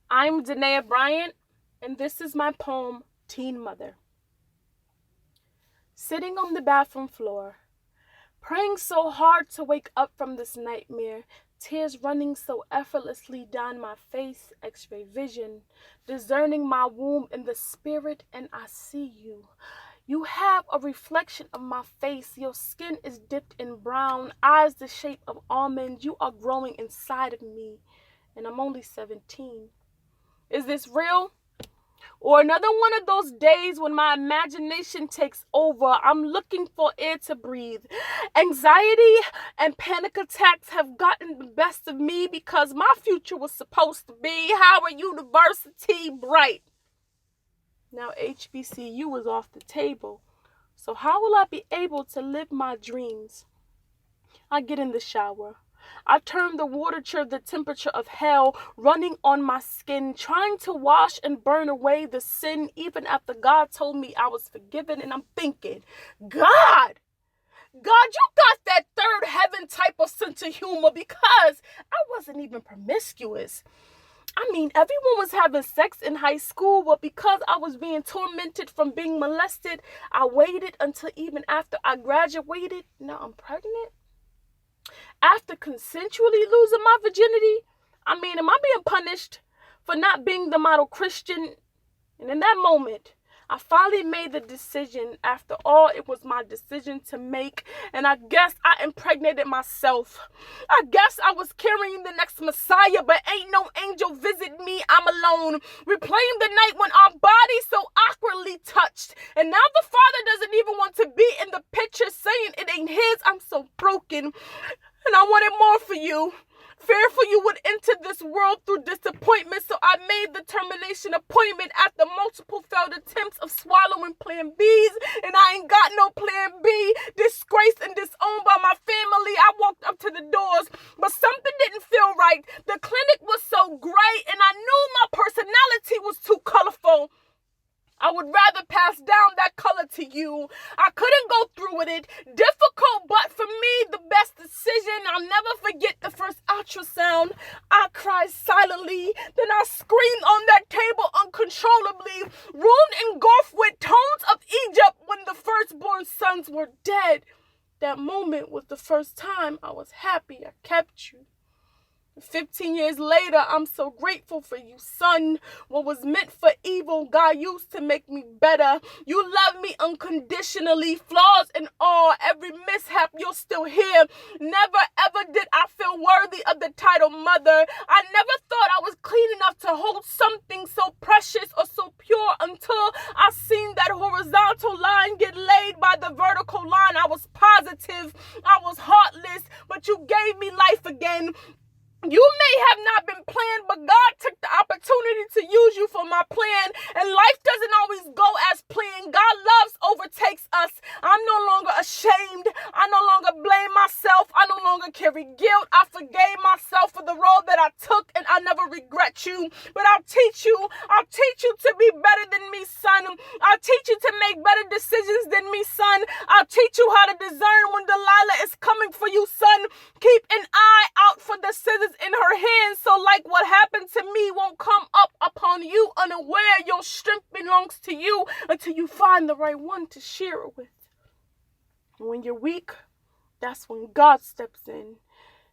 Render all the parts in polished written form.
I'm Danae Bryant, and this is my poem, Teen Mother. Sitting on the bathroom floor, praying so hard to wake up from this nightmare, tears running so effortlessly down my face, x-ray vision, discerning my womb in the spirit, and I see you. You have a reflection of my face. Your skin is dipped in brown, eyes the shape of almonds. You are growing inside of me, and I'm only 17. Is this real? Or another one of those days when my imagination takes over. I'm looking for air to breathe. Anxiety and panic attacks have gotten the best of me because my future was supposed to be Howard University bright. Now HBCU is off the table. So how will I be able to live my dreams? I get in the shower. I turn the water to the temperature of hell, running on my skin, trying to wash and burn away the sin, even after God told me I was forgiven. And I'm thinking, God, you got that third heaven type of sense of humor because I wasn't even promiscuous. I mean, everyone was having sex in high school, but because I was being tormented from being molested, I waited until even after I graduated. Now I'm pregnant. After consensually losing my virginity, I mean, am I being punished for not being the model Christian? And in that moment, I finally made the decision. After all, it was my decision to make, and I guess I impregnated myself. I guess I was carrying the next Messiah, but ain't no angel visit me. I'm alone, replaying the night when our bodies so awkwardly touched, and now the Father doesn't even want to be in the picture, saying it ain't his. I'm so broken. And I wanted more for you. Fearful you would enter this world through disappointment, so I made the termination appointment after multiple failed attempts of swallowing plan Bs, and I ain't got no plan B. Disgraced and disowned by my family, I walked up to the doors, but something didn't feel right. The clinic was so gray, and I knew my personality was too colorful. I would rather pass down that color to you. I couldn't go through with it. Difficult, but for me, the best decision. I'll never forget the first ultrasound. I cried silently. Then I screamed on that table uncontrollably. Room engulfed with tones of Egypt when the firstborn sons were dead. That moment was the first time I was happy I kept you. 15 years later, I'm so grateful for you, son. What was meant for evil, God used to make me better. You love me unconditionally, flaws and all. Every mishap, you're still here. Never ever did I feel worthy of the title mother. I never thought I was clean enough to hold something so precious or so pure until I seen that horizontal line get laid by the vertical line. I was positive, I was heartless, but you gave me life again. You may have not been planned, but God took the opportunity to use you for my plan. And life doesn't always go as planned. God loves overtakes us. I'm no longer ashamed. I no longer blame myself. I no longer carry guilt. I forgave myself for the role that I took, and I never regret you. But I'll teach you to be better than me, son. I'll teach you to make better decisions than me, son. I'll teach you how to discern when Delilah is coming for you, son. Keep an eye out for the scissors in her hand, so like what happened to me won't come up upon you unaware. Your strength belongs to you until you find the right one to share it with. And when you're weak, that's when God steps in.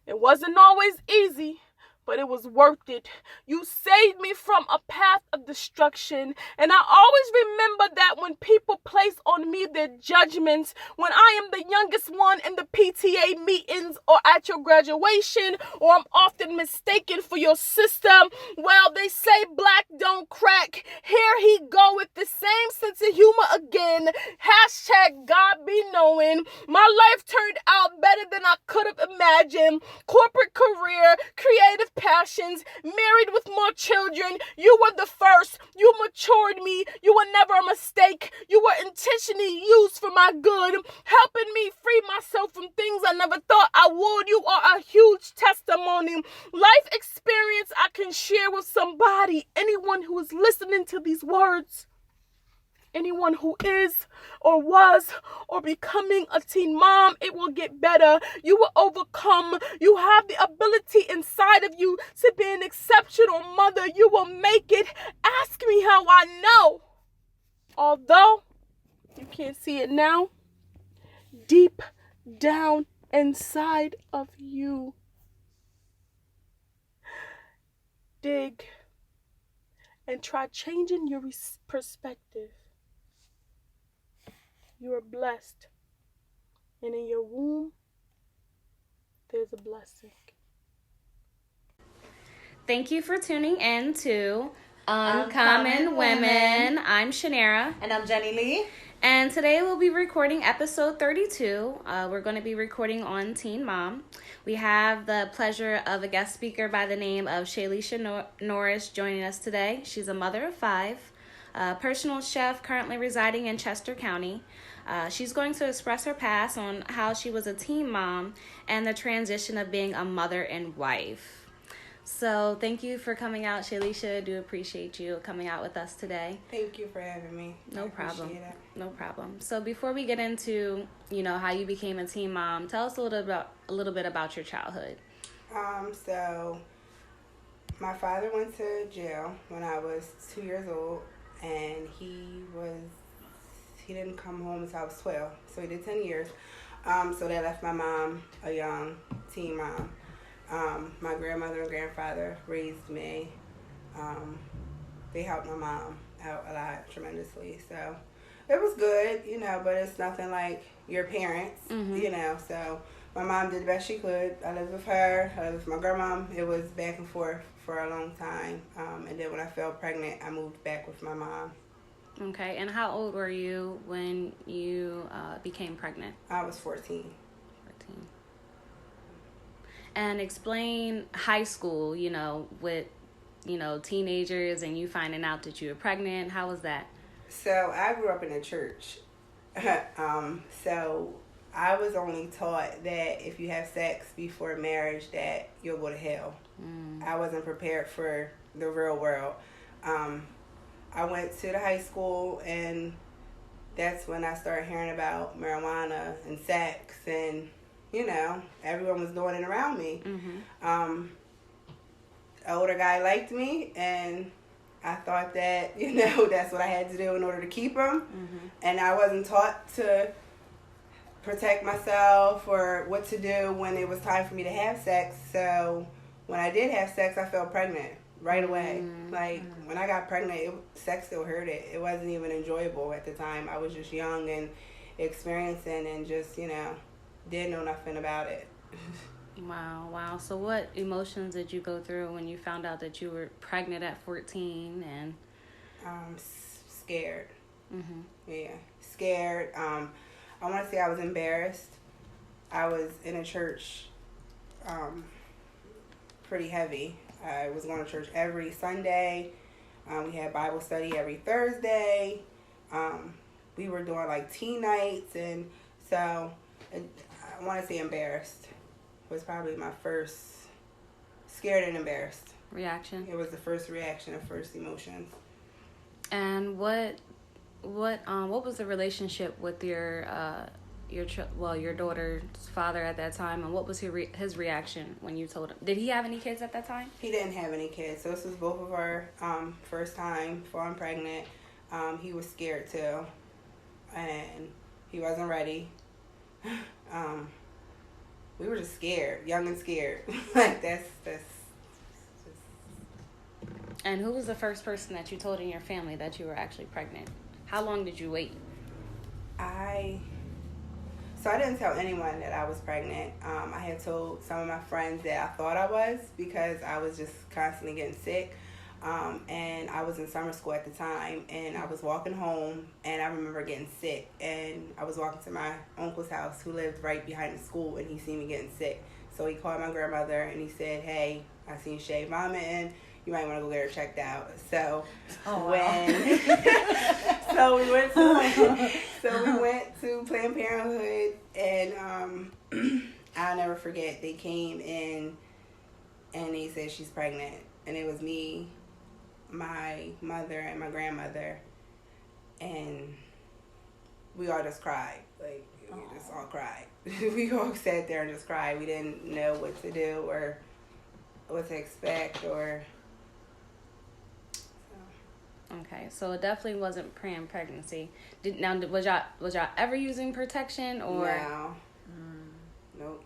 It wasn't always easy, but it was worth it. You saved me from a path of destruction. And I always remember that when people place on me their judgments, when I am the youngest one in the PTA meetings or at your graduation, or I'm often mistaken for your sister. Well, they say black don't crack. Here he go with the same sense of humor again. Hashtag God be knowing. My life turned out better than I could have imagined. Corporate career, creative passions, married with more children. You were the first. You matured me. You were never a mistake. You were intentionally used for my good, helping me free myself from things I never thought I would. You are a huge testimony. Life experience I can share with somebody, anyone who is listening to these words. Anyone who is or was or becoming a teen mom, it will get better. You will overcome. You have the ability inside of you to be an exceptional mother. You will make it. Ask me how I know. Although you can't see it now, deep down inside of you, dig and try changing your perspective. You are blessed, and in your womb, there's a blessing. Thank you for tuning in to Uncommon Women. I'm Shanera. And I'm Jenny Lee. And today we'll be recording episode 32. We're going to be recording on Teen Mom. We have the pleasure of a guest speaker by the name of Shaylisha Morris joining us today. She's a mother of 5, a personal chef currently residing in Chester County. She's going to express her past on how she was a teen mom and the transition of being a mother and wife. So thank you for coming out, Shaylisha. I do appreciate you coming out with us today. Thank you for having me. No problem. No problem. So before we get into, how you became a teen mom, tell us a little bit about your childhood. So my father went to jail when I was 2 years old, and he didn't come home until I was 12. So he did 10 years. So that left my mom a young teen mom. My grandmother and grandfather raised me. They helped my mom out a lot, tremendously. So it was good, but it's nothing like your parents, So my mom did the best she could. I lived with her. I lived with my grandmom. It was back and forth for a long time. And then when I fell pregnant, I moved back with my mom. Okay, and how old were you when you became pregnant? I was 14. 14. And explain high school, with, teenagers and you finding out that you were pregnant. How was that? So I grew up in a church. So I was only taught that if you have sex before marriage that you'll go to hell. I wasn't prepared for the real world. I went to the high school, and that's when I started hearing about marijuana and sex, and everyone was doing it around me. An older guy liked me, and I thought that, that's what I had to do in order to keep him. And I wasn't taught to protect myself or what to do when it was time for me to have sex. So when I did have sex, I fell pregnant right away. When I got pregnant, sex still hurt. It wasn't even enjoyable at the time. I was just young and experiencing and just, didn't know nothing about it. Wow. So what emotions did you go through when you found out that you were pregnant at 14? And scared. Yeah, scared. I want to say I was embarrassed. I was in a church pretty heavy. I was going to church every Sunday. We had Bible study every Thursday. We were doing teen nights, and so I want to say embarrassed was probably my first, scared and embarrassed reaction. It was the first reaction, the first emotions. And what was the relationship with your daughter's father at that time, and what was his reaction when you told him? Did he have any kids at that time? He didn't have any kids. So this was both of our first time falling pregnant. He was scared too, and he wasn't ready. We were just scared, young and scared. That's. And who was the first person that you told in your family that you were actually pregnant? How long did you wait? So I didn't tell anyone that I was pregnant. I had told some of my friends that I thought I was because I was just constantly getting sick. And I was in summer school at the time, and I was walking home, and I remember getting sick. And I was walking to my uncle's house, who lived right behind the school, and he seen me getting sick. So he called my grandmother, and he said, "Hey, I seen Shay vomiting. You might want to go get her checked out." So we went to Planned Parenthood, and I'll never forget. They came in, and they said she's pregnant, and it was me, my mother, and my grandmother. and we all just cried. Like, we just all cried. We all sat there and just cried. We didn't know what to do or what to expect or... Okay, so it definitely wasn't planned pregnancy. Was y'all ever using protection or? No. Nope.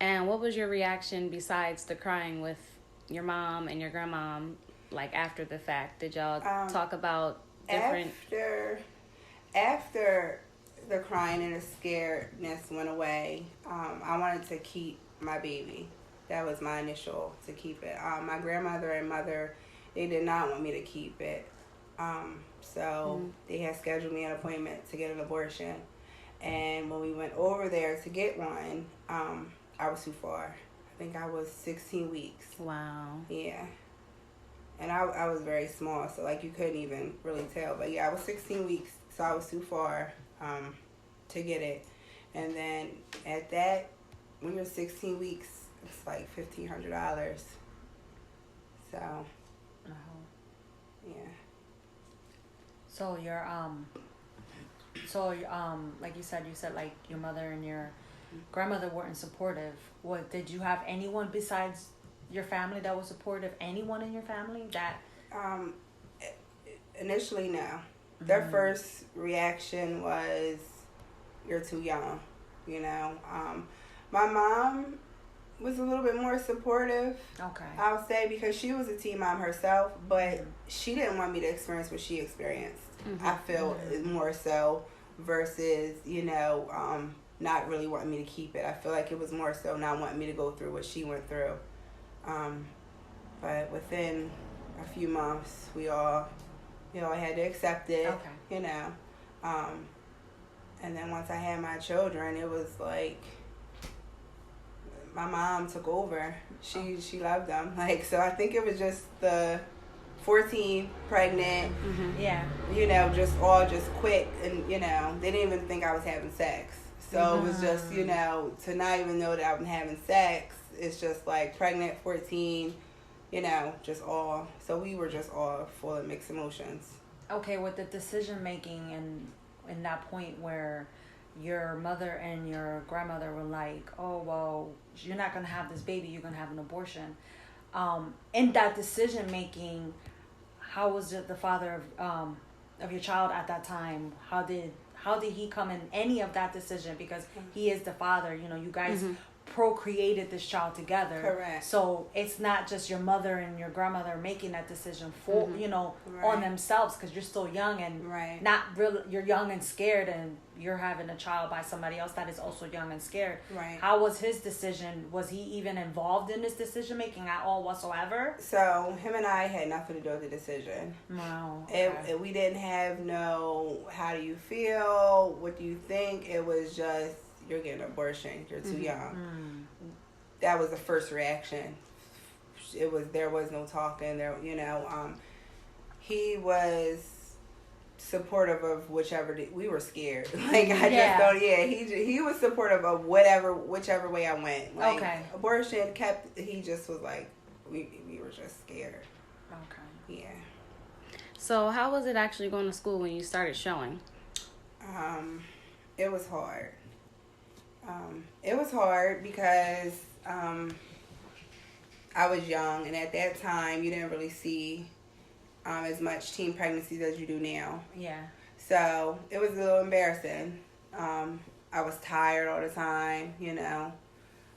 And what was your reaction besides the crying with your mom and your grandmom, like after the fact? Did y'all talk about different? After the crying and the scaredness went away, I wanted to keep my baby. That was my initial, to keep it. My grandmother and mother, they did not want me to keep it. So they had scheduled me an appointment to get an abortion. And when we went over there to get one, I was too far. I think I was 16 weeks. Wow. Yeah. And I was very small, so like you couldn't even really tell. But yeah, I was 16 weeks, so I was too far to get it. And then at that, when you're 16 weeks, it's like $1,500. So... yeah. So like you said like your mother and your grandmother weren't supportive. What, did you have anyone besides your family that was supportive? Anyone in your family that? Initially, no. Their first reaction was, "You're too young," you know. My mom was a little bit more supportive. Okay. I'll say, because she was a teen mom herself, but she didn't want me to experience what she experienced. I feel more so versus, not really wanting me to keep it. I feel like it was more so not wanting me to go through what she went through. But within a few months, we all had to accept it. Okay. And then once I had my children, it was like, my mom took over. She loved them. Like, so I think it was just the 14, pregnant, just all just quick. And, they didn't even think I was having sex. So it was just, to not even know that I'm having sex, it's just like pregnant, 14, just all. So we were just all full of mixed emotions. Okay, with the decision making and in that point where your mother and your grandmother were like, "Oh, well, you're not going to have this baby, you're going to have an abortion." In that decision making, how was it the father of your child at that time? How did he come in any of that decision? Because he is the father, you guys procreated this child together. Correct. So it's not just your mother and your grandmother making that decision for, on themselves, because you're still young and not real. You're young and scared, and you're having a child by somebody else that is also young and scared. Right. How was his decision? Was he even involved in this decision making at all whatsoever? So him and I had nothing to do with the decision. Wow. Okay. We didn't have how do you feel? What do you think? It was just, you're getting an abortion. You're too young. That was the first reaction. There was no talking. He was supportive of whichever we were scared. Like, I just don't. Yeah, he was supportive of whichever way I went. Like, abortion he just was like, we were just scared. Okay. Yeah. So how was it actually going to school when you started showing? It was hard. It was hard because I was young, and at that time you didn't really see as much teen pregnancies as you do now. Yeah. So it was a little embarrassing. I was tired all the time,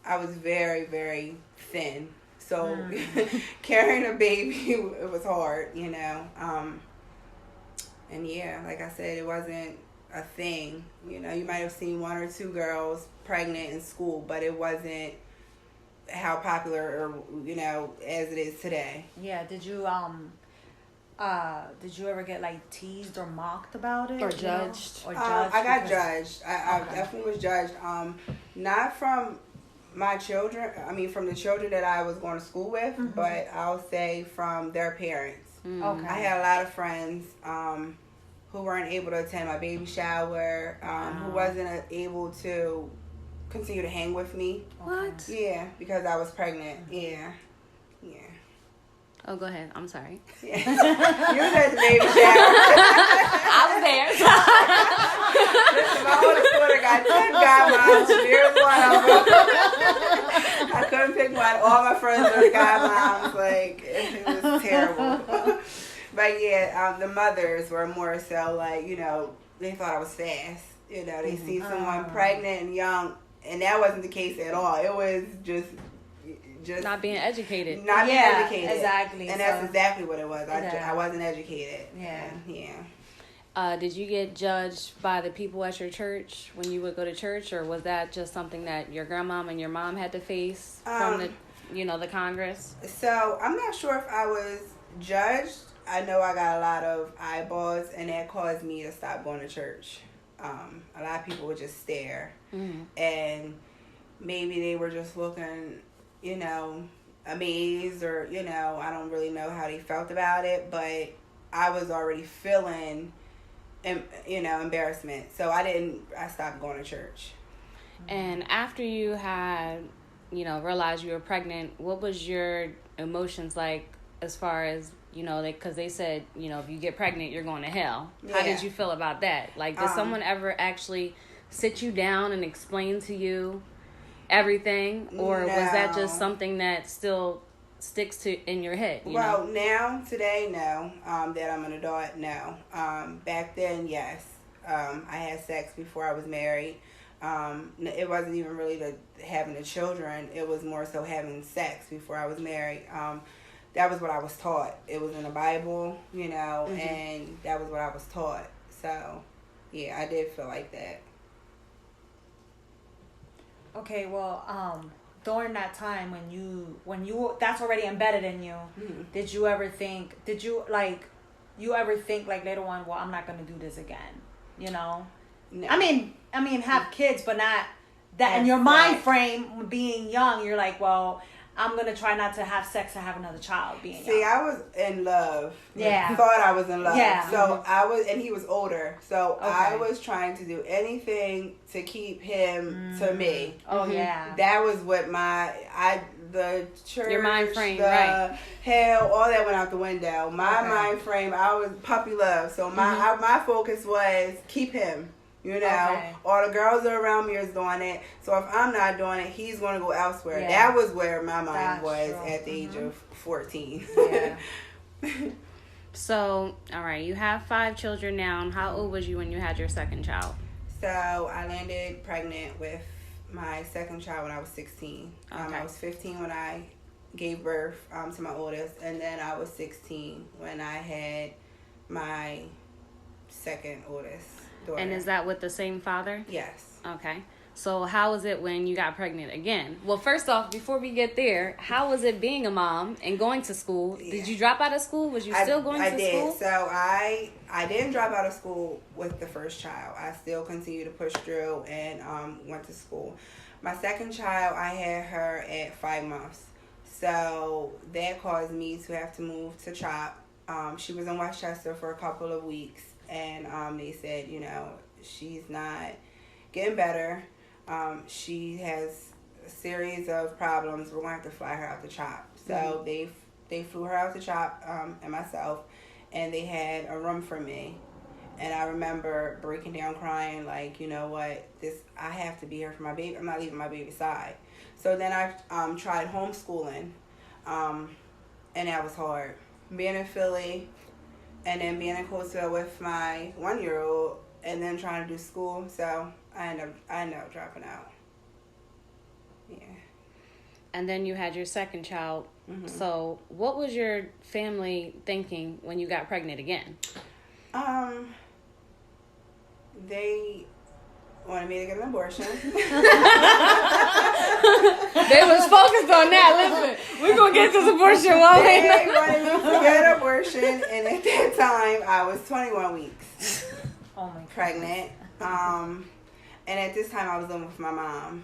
I was very, very thin. So carrying a baby, it was hard, And yeah, like I said, it wasn't a thing. You might have seen one or two girls pregnant in school, but it wasn't how popular as it is today. Yeah. Did you ever get like teased or mocked about it, or judged? Or judged? I got judged. I definitely was judged. Not from my children. I mean, from the children that I was going to school with, but I'll say from their parents. Okay. I had a lot of friends who weren't able to attend my baby shower, who wasn't able to continue to hang with me. What? Yeah, because I was pregnant. Yeah. Oh, go ahead. I'm sorry. Yeah. You was at the baby shower. I was there. Listen, my oldest daughter got 10 godmoms. Here's one of them. I couldn't pick one. All my friends were godmoms. Like, it was terrible. But yeah, the mothers were more so like, you know, they thought I was fast. You know, they see someone pregnant and young, and that wasn't the case at all. It was just not being educated. Not being educated. Exactly. And that's exactly what it was. Yeah. I wasn't educated. Yeah. Yeah. Did you get judged by the people at your church when you would go to church, or was that just something that your grandmom and your mom had to face from the, you know, the Congress? So I'm not sure if I was judged. I know I got a lot of eyeballs, and that caused me to stop going to church. A lot of people would just stare, and maybe they were just looking, you know, amazed, or, you know, I don't really know how they felt about it, but I was already feeling, you know, embarrassment. So I stopped going to church. And after you had, you know, realized you were pregnant, what was your emotions like as far as, you know, because they said, you know, if you get pregnant, you're going to hell. Yeah. How did you feel about that? Like, did someone ever actually sit you down and explain to you everything, or was that just something that still sticks to in your head? Well, now, today, no. That I'm an adult, no. Back then, yes. I had sex before I was married. It wasn't even really having the children. It was more so having sex before I was married. That was what I was taught. It was in the Bible, you know, and that was what I was taught. So, yeah, I did feel like that. Okay, well, during that time when you that's already embedded in you, did you ever think like later on, well, I'm not gonna do this again, you know? No. I mean, have kids, but not that in your mind frame, being young, you're like, well, I'm gonna try not to have sex or have another child. Being See, young. I was in love. Yeah. Thought I was in love. Yeah. So I was, and he was older. So Okay. I was trying to do anything to keep him to me. Oh yeah. That was what the church, your mind frame, the right? hell, all that went out the window. My mind frame, I was puppy love. So my focus was keep him. You know, Okay. all the girls that are around me is doing it. So if I'm not doing it, he's going to go elsewhere. Yeah. That was where my mind That's was true. at the age of 14. Yeah. So, all right, you have 5 children now. And how old was you when you had your second child? So I landed pregnant with my second child when I was 16. Okay. I was 15 when I gave birth to my oldest, and then I was 16 when I had my second oldest daughter. And is that with the same father? Yes. Okay. So how was it when you got pregnant again? Well, first off, before we get there, how was it being a mom and going to school? Yeah. Did you drop out of school? Was you still going to school? So I didn't drop out of school with the first child. I still continued to push through and went to school. My second child, I had her at 5 months. So that caused me to have to move to CHOP. She was in Westchester for a couple of weeks, and they said, you know, she's not getting better. She has a series of problems. We're going to have to fly her out to CHOP. So they flew her out to CHOP and myself, and they had a room for me. And I remember breaking down crying, like, you know what, I have to be here for my baby. I'm not leaving my baby's side. So then I tried homeschooling, and that was hard. Being in Philly, and then being in Coatesville with my 1-year-old, and then trying to do school. So I ended up dropping out. Yeah. And then you had your second child. Mm-hmm. So what was your family thinking when you got pregnant again? They wanted me to get an abortion. They was focused on that. Listen, we're going to get this abortion while They wanted me to get an abortion, and at that time, I was 21 weeks Oh my pregnant. And at this time, I was living with my mom.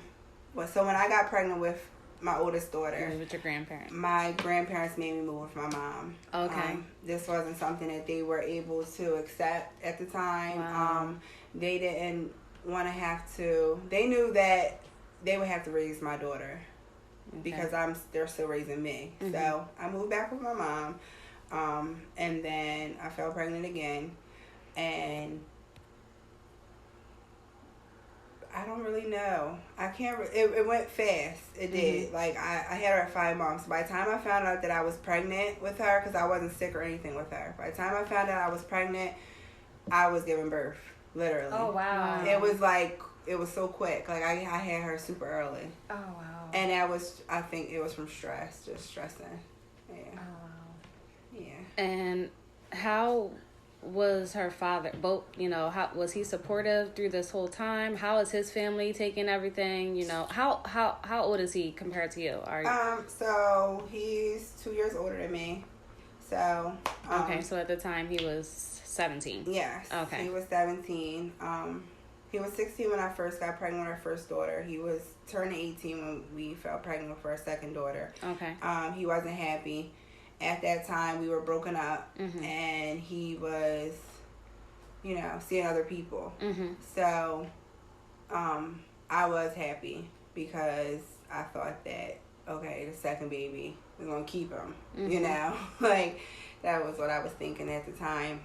So when I got pregnant with my oldest daughter, with your grandparents. my grandparents made me move with my mom. Okay. This wasn't something that they were able to accept at the time. Wow. They didn't want to have to. They knew that they would have to raise my daughter. because they're still raising me. So I moved back with my mom, and then I fell pregnant again, and I don't really know. I can't. It went fast. It did. Like I had her at 5 months. By the time I found out that I was pregnant with her, because I wasn't sick or anything with her. By the time I found out I was pregnant, I was giving birth. Literally. Oh wow. It was like it was so quick. Like I had her super early. Oh wow. And I think it was from stress, just stressing. Yeah. Oh wow. Yeah. And how was her father, how was he supportive through this whole time? How is his family taking everything? How old is he compared to you? So he's 2 years older than me. So okay, so at the time he was 17. Yes. Okay. He was 17. He was 16 when I first got pregnant with our first daughter. He was turning 18 when we fell pregnant with our second daughter. Okay. He wasn't happy. At that time, we were broken up, and he was, seeing other people. So, I was happy because I thought that, okay, the second baby, we're going to keep him, like that was what I was thinking at the time.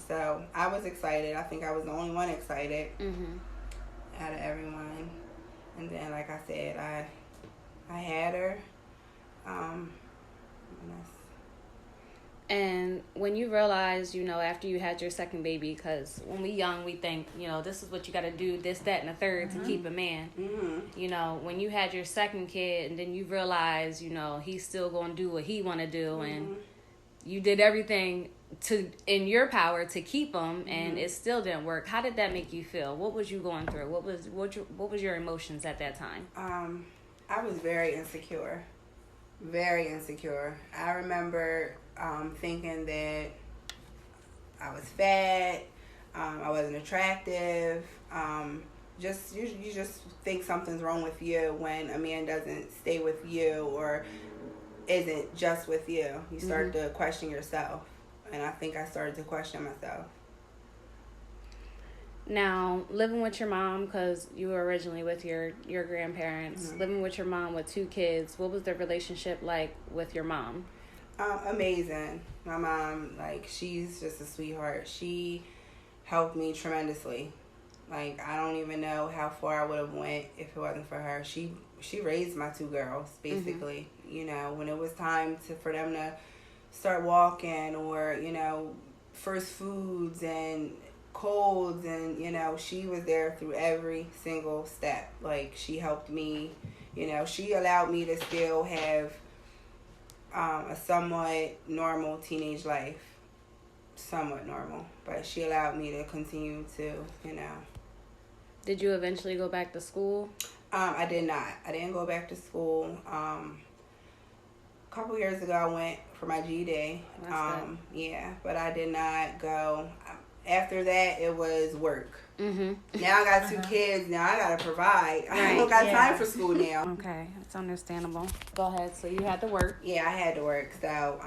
So I was excited. I think I was the only one excited out of everyone. And then, like I said, I had her. And when you realized, after you had your second baby, because when we young, we think, this is what you got to do, this, that, and the third to keep a man. When you had your second kid and then you realize, he's still going to do what he want to do, and you did everything in your power to keep him, and it still didn't work. How did that make you feel? What was you going through? What was your emotions at that time? I was very insecure. Very insecure. I remember thinking that I was fat, I wasn't attractive. You just think something's wrong with you when a man doesn't stay with you or isn't just with you. You start to question yourself, and I think I started to question myself. Now, living with your mom, because you were originally with your grandparents, living with your mom with 2 kids, what was the relationship like with your mom? Amazing. My mom, she's just a sweetheart. She helped me tremendously. I don't even know how far I would have went if it wasn't for her. She raised my 2 girls, basically. When it was time for them to start walking or, first foods and colds, and she was there through every single step. She helped me, she allowed me to still have a somewhat normal teenage life. Somewhat normal, but she allowed me to continue to, Did you eventually go back to school? I did not. I didn't go back to school. A couple years ago I went for my GED. That's good. Yeah, but I did not go. After that, it was work. Mm-hmm. Now I got 2 kids. Now I gotta provide. I don't got time for school now. Okay, that's understandable. Go ahead. So you had to work. Yeah, I had to work. So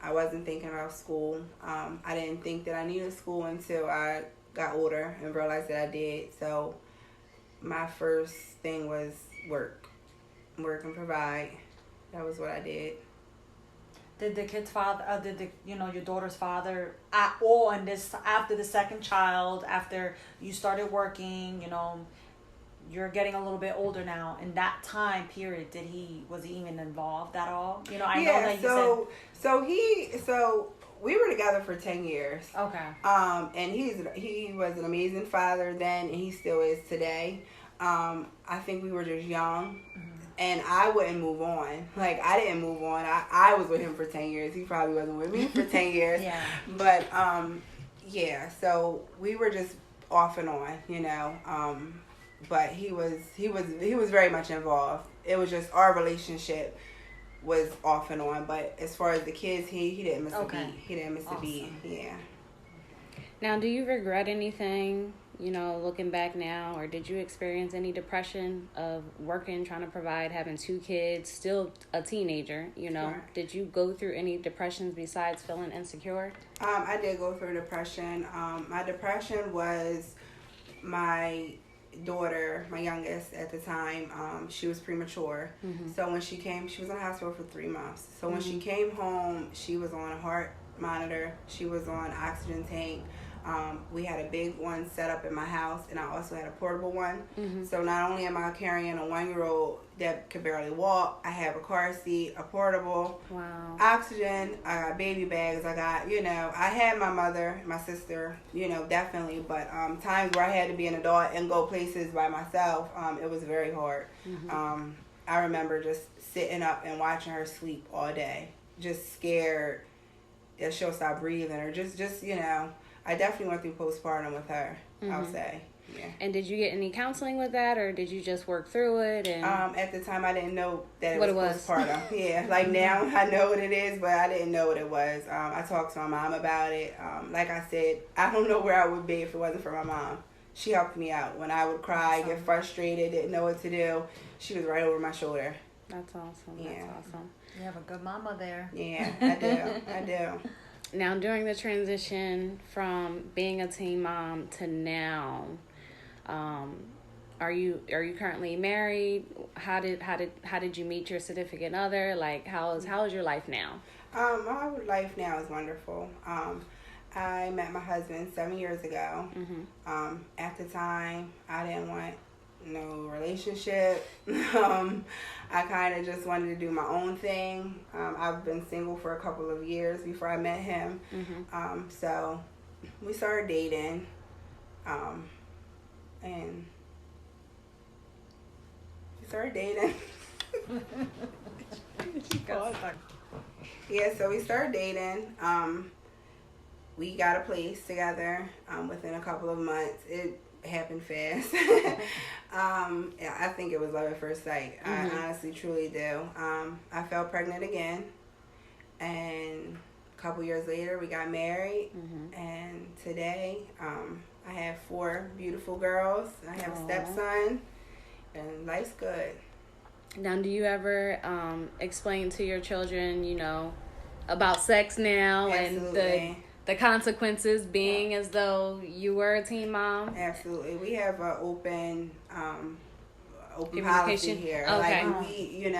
I wasn't thinking about school. I didn't think that I needed school until I got older and realized that I did. So my first thing was work and provide. That was what I did. Did the kid's father, your daughter's father, after the second child, after you started working, you're getting a little bit older now. In that time period, was he even involved at all? I know that you said. So we were together for 10 years. Okay. And he was an amazing father then, and he still is today. I think we were just young. And I wouldn't move on. I didn't move on. I was with him for 10 years. He probably wasn't with me for 10 years. Yeah. But, so we were just off and on, but he was very much involved. It was just our relationship was off and on. But as far as the kids, he didn't miss a beat. He didn't miss a beat. Yeah. Now, do you regret anything, looking back now, or did you experience any depression of working, trying to provide, having 2 kids, still a teenager, Sure. Did you go through any depressions besides feeling insecure? I did go through depression. My depression was my daughter, my youngest at the time, she was premature. So when she came, she was in the hospital for 3 months. So when she came home, she was on a heart monitor. She was on oxygen tank. We had a big one set up in my house, and I also had a portable one. So not only am I carrying a 1-year-old that could barely walk, I have a car seat, a portable, oxygen, I got baby bags, I got, I had my mother, my sister, definitely, but times where I had to be an adult and go places by myself, it was very hard. I remember just sitting up and watching her sleep all day, just scared that she'll stop breathing, or just I definitely went through postpartum with her, I'll say. Yeah. And did you get any counseling with that, or did you just work through it? And at the time, I didn't know that it was postpartum. Yeah, like now I know what it is, but I didn't know what it was. I talked to my mom about it. Like I said, I don't know where I would be if it wasn't for my mom. She helped me out. When I would cry, get frustrated, didn't know what to do, she was right over my shoulder. That's awesome. Yeah. That's awesome. You have a good mama there. Yeah, I do. Now, during the transition from being a teen mom to now, are you currently married? How did you meet your significant other? Like, how is your life now? My life now is wonderful. I met my husband 7 years ago. At the time, I didn't want no relationship. I kind of just wanted to do my own thing. I've been single for a couple of years before I met him. So we started dating. And we started dating. Yeah, so we started dating. We got a place together within a couple of months. It happened fast. I think it was love at first sight. I honestly, truly do. I fell pregnant again, and a couple years later, we got married. And today, I have 4 beautiful girls. I have a stepson, and life's good. Now, do you ever explain to your children, about sex now? Absolutely. And the consequences being as though you were a teen mom? Absolutely. We have an open communication policy here. Okay. Like we,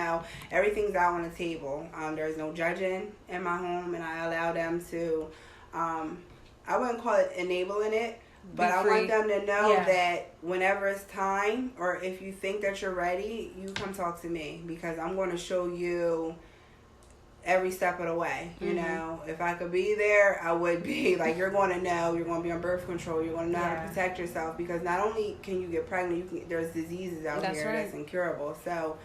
everything's out on the table. There's no judging in my home, and I allow them to, I wouldn't call it enabling it, but I want them to know that whenever it's time, or if you think that you're ready, you come talk to me, because I'm going to show you every step of the way. If I could be there, I would be. Like, you're going to know, you're going to be on birth control, you're going to know how to protect yourself, because not only can you get pregnant, there's diseases out here that's incurable. So,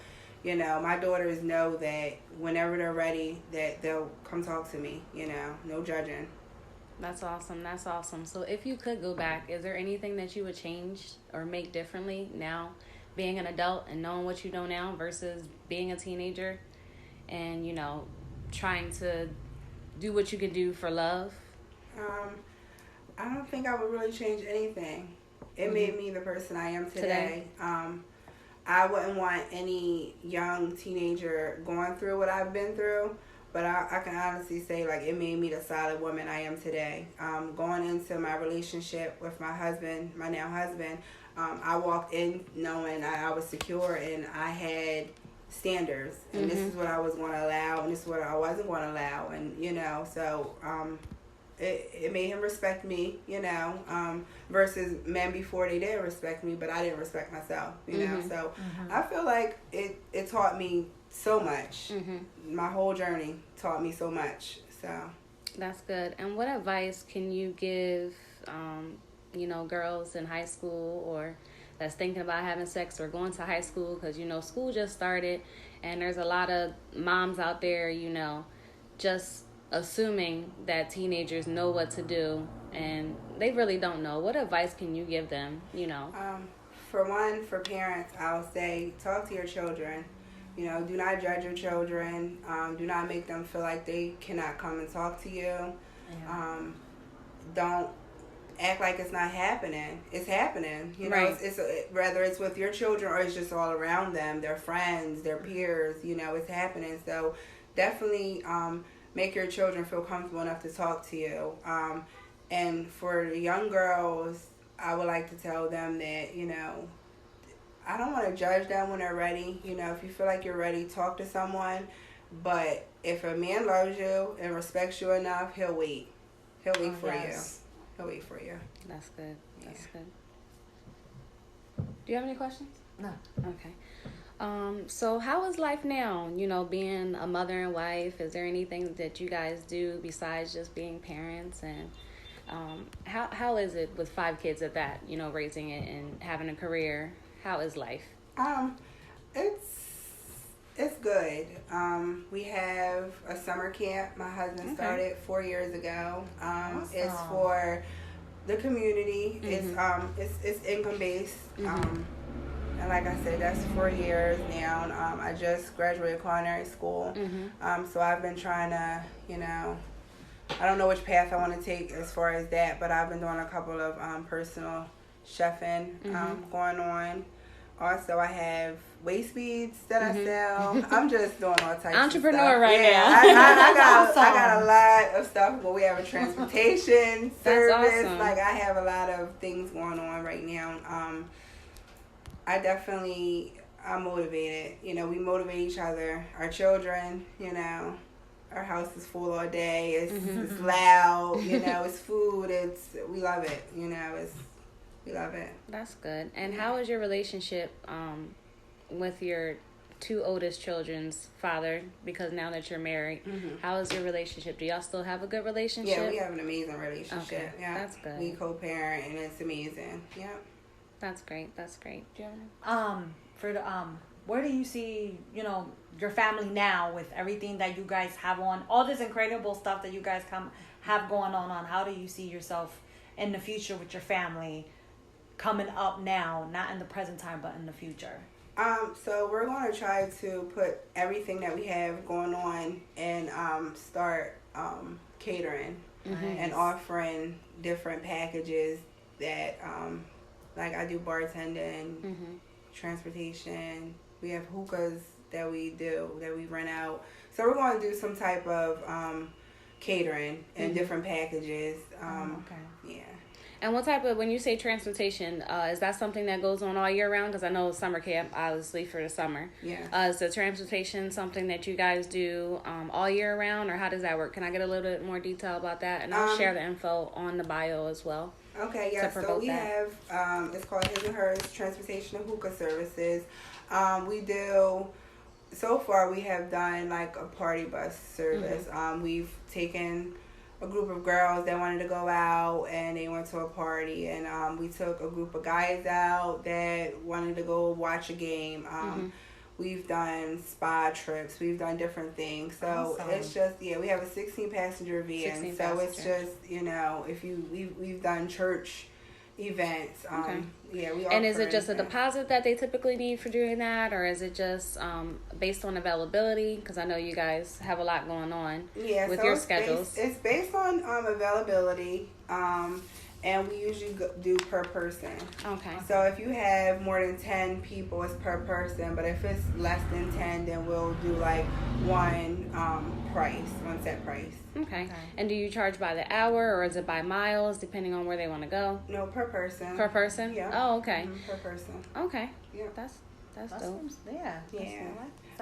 my daughters know that whenever they're ready, that they'll come talk to me, no judging. That's awesome. That's awesome. So if you could go back, is there anything that you would change or make differently now, being an adult and knowing what you know now versus being a teenager and, trying to do what you can do for love? I don't think I would really change anything. It made me the person I am today. I wouldn't want any young teenager going through what I've been through. But I can honestly say, like, it made me the solid woman I am today. Going into my relationship with my husband, my now husband, I walked in knowing I was secure, and I had standards. And this is what I was going to allow, and this is what I wasn't going to allow. And, so it made him respect me, versus men before, they didn't respect me, but I didn't respect myself, know. So I feel like it taught me so much. My whole journey taught me so much. So that's good. And what advice can you give girls in high school or that's thinking about having sex or going to high school, because school just started and there's a lot of moms out there just assuming that teenagers know what to do and they really don't know? What advice can you give them? For parents, I'll say talk to your children. Do not judge your children. Do not make them feel like they cannot come and talk to you. Don't act like it's not happening. It's happening. Right. It's whether it's with your children or it's just all around them, their friends, their peers. It's happening. So definitely make your children feel comfortable enough to talk to you. And for the young girls, I would like to tell them that, I don't want to judge them when they're ready. If you feel like you're ready, talk to someone. But if a man loves you and respects you enough, he'll wait. He'll wait for you. He'll wait for you. That's good. That's good. Do you have any questions? No. Okay. So how is life now? Being a mother and wife, is there anything that you guys do besides just being parents? And how is it with 5 kids at that, raising it and having a career? How is life? It's good. We have a summer camp my husband started 4 years ago. Awesome. It's for the community. Mm-hmm. It's income based. Mm-hmm. And like I said, that's 4 years now. I just graduated culinary school. Mm-hmm. So I've been trying to, I don't know which path I want to take as far as that, but I've been doing a couple of personal chefing going on. Also, I have waist beads that I sell. I'm just doing all types Entrepreneur of stuff. right now. I got Awesome. I got a lot of stuff. But we have a transportation service. Awesome. Like I have a lot of things going on right now. I'm motivated. We motivate each other. Our children, our house is full all day. It's loud. It's food. We love it. We love it. That's good. And how is your relationship with your 2 oldest children's father? Because now that you're married, how is your relationship? Do y'all still have a good relationship? Yeah, we have an amazing relationship. Okay, Yeah, that's good. We co-parent and it's amazing. Yeah. That's great. That's great. Do you For the where do you see your family now with everything that you guys have on, all this incredible stuff that you guys have going on? How do you see yourself in the future with your family coming up now, not in the present time but in the future? So we're going to try to put everything that we have going on and start catering and offering different packages that like I do bartending, transportation. We have hookahs that we rent out. So we're going to do some type of catering and different packages. Yeah. And what type of, when you say transportation, is that something that goes on all year round? Because I know summer camp, obviously, for the summer. Yeah. Is the transportation something that you guys do all year round, or how does that work? Can I get a little bit more detail about that? And I'll share the info on the bio as well. Okay, yeah. So we have, it's called His and Hers Transportation and Hookah Services. We do, so far we have done like a party bus service. We've taken a group of girls that wanted to go out and they went to a party, and we took a group of guys out that wanted to go watch a game. We've done spa trips. We've done different things. So it's just, we have a 16 passenger van. It's just, we've done church events. We And is it just a deposit that they typically need for doing that, or is it just based on availability? Because I know you guys have a lot going on with your schedules. It's based on availability, and we usually do per person. Okay. So if you have more than 10 people, it's per person. But if it's less than 10, then we'll do like one set price. Okay. And do you charge by the hour, or is it by miles, depending on where they want to go? No, per person. Per person? Yeah. Oh, okay. Per person. Okay. Yeah. That's dope. Yeah.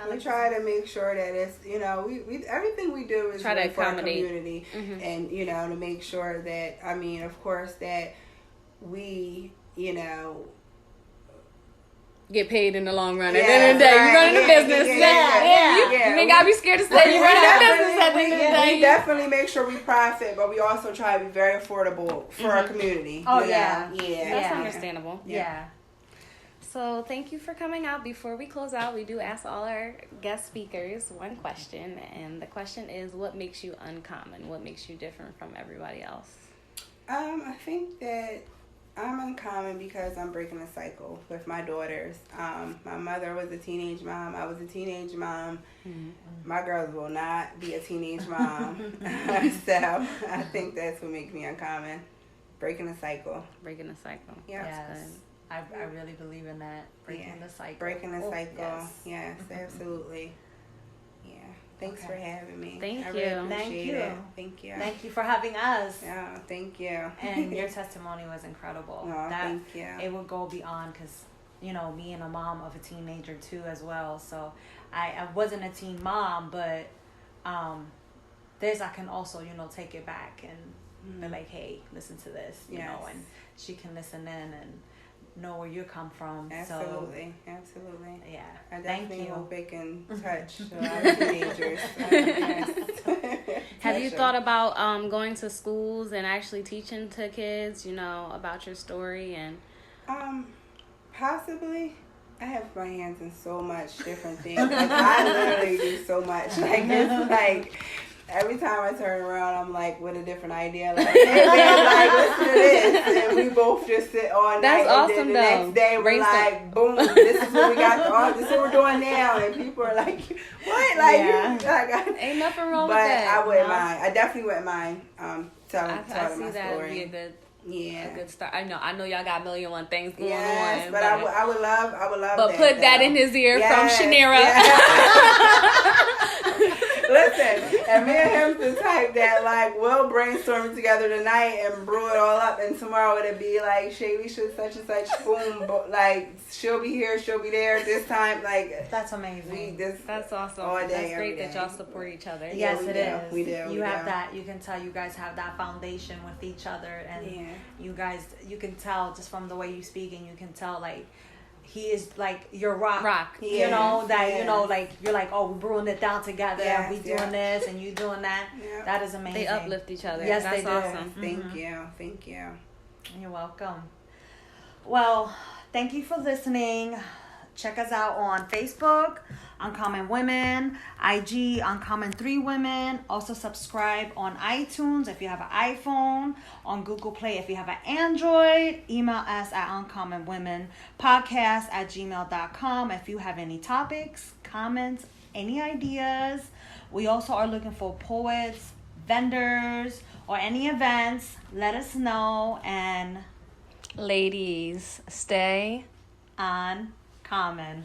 We try to make sure that it's, we everything we do is try to for our accommodate community, and to make sure that, of course, that we, get paid in the long run. At the end of the day, you're running a business. You ain't gotta be scared to say you're running a business at the end of the day. We definitely make sure we profit, but we also try to be very affordable for our community. Oh, yeah. That's understandable. Yeah. So thank you for coming out. Before we close out, we do ask all our guest speakers one question, and the question is, what makes you uncommon? What makes you different from everybody else? I think that I'm uncommon because I'm breaking a cycle with my daughters. My mother was a teenage mom. I was a teenage mom. My girls will not be a teenage mom. So I think that's what makes me uncommon. Breaking a cycle. Breaking a cycle. Yeah. Yes. I really believe in that. Breaking the cycle. Breaking the cycle. Yes, yes, absolutely. Yeah. Thanks for having me. Thank I you. really appreciate Thank you. it. Thank you. Thank you for having us. Yeah, thank you. And your testimony was incredible. Oh, thank you. It will go beyond because, you know, me and a mom of a teenager too as well. So I wasn't a teen mom, but this I can also, you know, take it back and be like, hey, listen to this, you know, and she can listen in and know where you come from. Absolutely, so, absolutely. Yeah. I Thank definitely you. hope it can touch a lot of teenagers. Have you thought about going to schools and actually teaching to kids, you know, about your story and? Possibly. I have my hands in so much different things. Like, I literally do so much. Like, it's like every time I turn around, I'm like with a different idea. Like, hey man, like, listen to this, and we both just sit all night. That's awesome, and then the though. next day we're Brainstorm. like, boom, this is what we got. This is what we're doing now, and people are like, what? Like, Ain't nothing wrong with but that. I wouldn't mind. I definitely wouldn't mind telling I my see that would story. be a good. Yeah. A good start. I know y'all got 1,000,001 things going Yes, on. but I would love But that, put that though. in his ear from Yes, Shanira. yes. Listen, and me and him's the type that, like, we'll brainstorm together tonight and brew it all up, and tomorrow it'll be like, Shaylisha such and such, boom, like, she'll be here, she'll be there this time, like. That's amazing. That's awesome. All day, That's every great that day. y'all support each other. Yes, we it do. is. We do. You have that. You can tell you guys have that foundation with each other, and you guys, you can tell just from the way you speak, and you can tell like he is like your rock. You know that you know like you're like, oh, we're brewing it down together. Yes, we doing this and you doing that. Yeah. That is amazing. They uplift each other. Yes, That's they do. awesome. Thank you. Thank you. You're welcome. Well, thank you for listening. Check us out on Facebook, Uncommon Women, IG, Uncommon 3 Women. Also subscribe on iTunes if you have an iPhone, on Google Play if you have an Android. Email us at uncommonwomenpodcast@gmail.com if you have any topics, comments, any ideas. We also are looking for poets, vendors, or any events. Let us know, and Ladies, stay uncommon.